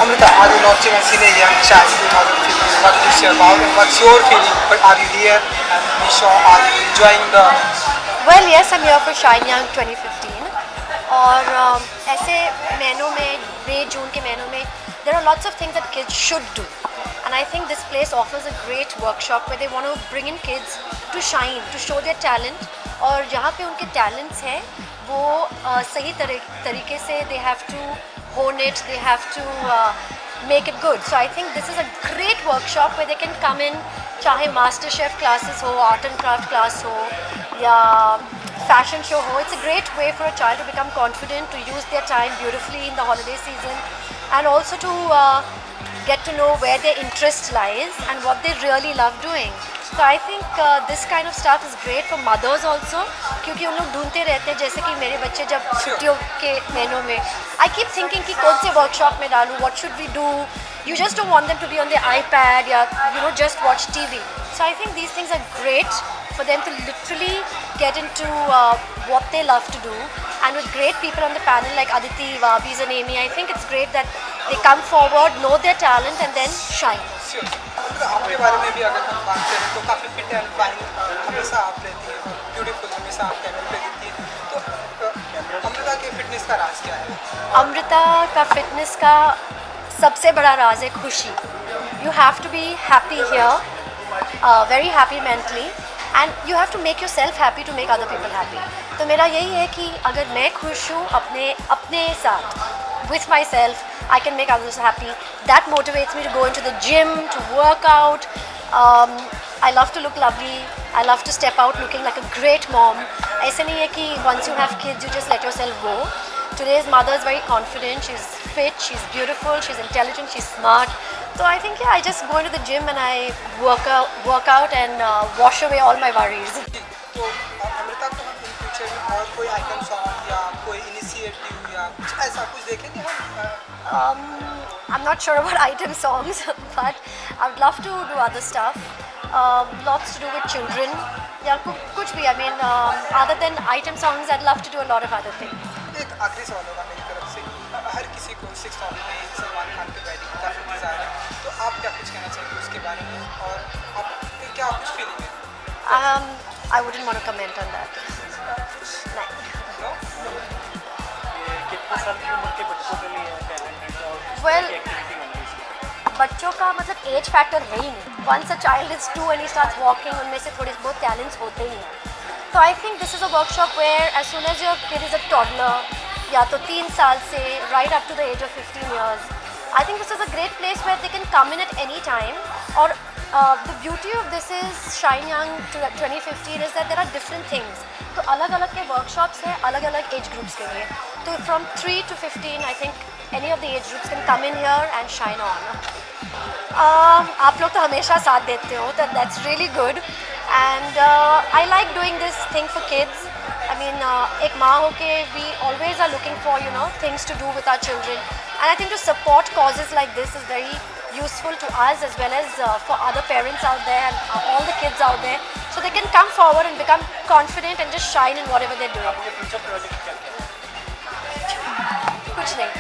Amrita, are you launching a Cine Young Chai 2015? What did you say about it? What's your feeling? But are you here? And Nisha, are you enjoying the... Well, yes, I'm here for Shine Young 2015 और ऐसे महीनों में मई जून के महीनों में there are lots of things that kids should do and I think this place offers a great workshop where they want to bring in kids to shine, to show their talent और जहाँ पे उनके talents हैं वो सही तरीके से they have to hone it, they have to make it good. So I think this is a great workshop where they can come in, चाहे master chef classes हो, art and craft class हो या fashion show ho. It's a great way for a child to become confident, to use their time beautifully in the holiday season and also to get to know where their interest lies and what they really love doing. So I think this kind of stuff is great for mothers also क्योंकि उन लोग ढूंढते रहते हैं जैसे कि मेरे बच्चे जब छुट्टियों के महीनों में I keep thinking कि कौन से workshop में डालूँ, what should we do. You just don't want them to be on their iPad या just watch TV. So I think these things are great for them to literally get into what they love to do and with great people on the panel like Aditi, Vabis and Amy, I think it's great that they come forward, know their talent and then shine. आपके बारे में भी अगर हम बात करें तो काफ़ी फिट एंड फाइन हमेशा आप रहती हैं, ब्यूटीफुल हमेशा आप कैमरे पे दिखती हैं, तो अमृता के फिटनेस का राज क्या है? अमृता का फिटनेस का सबसे बड़ा राज है खुशी. You have to be happy here, very happy mentally and you have to make yourself happy to make other people happy. तो मेरा यही है कि अगर मैं खुश हूँ अपने साथ with myself, I can make others happy. That motivates me to go into the gym, to work out. I love to look lovely. I love to step out looking like a great mom. ऐसे नहीं है कि once you have kids, you just let yourself go. Today's mother is very confident. She's fit. She's beautiful. She's intelligent. She's smart. So I think I just go into the gym and I work out and wash away all my worries. तो अमृता को हम in future में और कोई item song या कोई initiative या कुछ ऐसा कुछ देखेंगे हम? I'm not sure about item songs, but I would love to do other stuff. Lots to do with children. Yeah, कुछ भी. I mean, other than item songs, I'd love to do a lot of other things. एक आखिरी सवाल होगा मेरी तरफ से. हर किसी को 6 साल में सलमान खान की वेडिंग का इंतजार है, तो आप क्या कुछ कहना चाहेंगे उसके बारे में और आप क्या कुछ फीलिंग है? I wouldn't want to comment on that. No. कितने साल की उम्र के बच्चों के लिए टैलेंट है और Well, एक्टिविटी बननी है? बच्चों का मतलब एज फैक्टर है ही नहीं. Once a child is 2 and he starts walking, उनमें से थोड़े बहुत टैलेंट्स होते ही हैं. So I think this is a workshop where as soon as your kid is a toddler, या तो 3 साल से right up to the age of 15 years, I think this is a great place where they can come in at any time. और the beauty of this is Shine Young 2015 is that there are different things. तो अलग-अलग के workshops हैं अलग-अलग age groups के लिए. तो from 3 to 15, I think any of the age groups can come in here and shine on. आप लोग तो हमेशा साथ देते हो, तो that's really good. And I like doing this thing for kids. I mean, एक माँ होके we always are looking for things to do with our children. And I think to support causes like this is very useful to us as well as for other parents out there and all the kids out there, so they can come forward and become confident and just shine in whatever they're doing. आपके future project क्या क्या है? कुछ नहीं.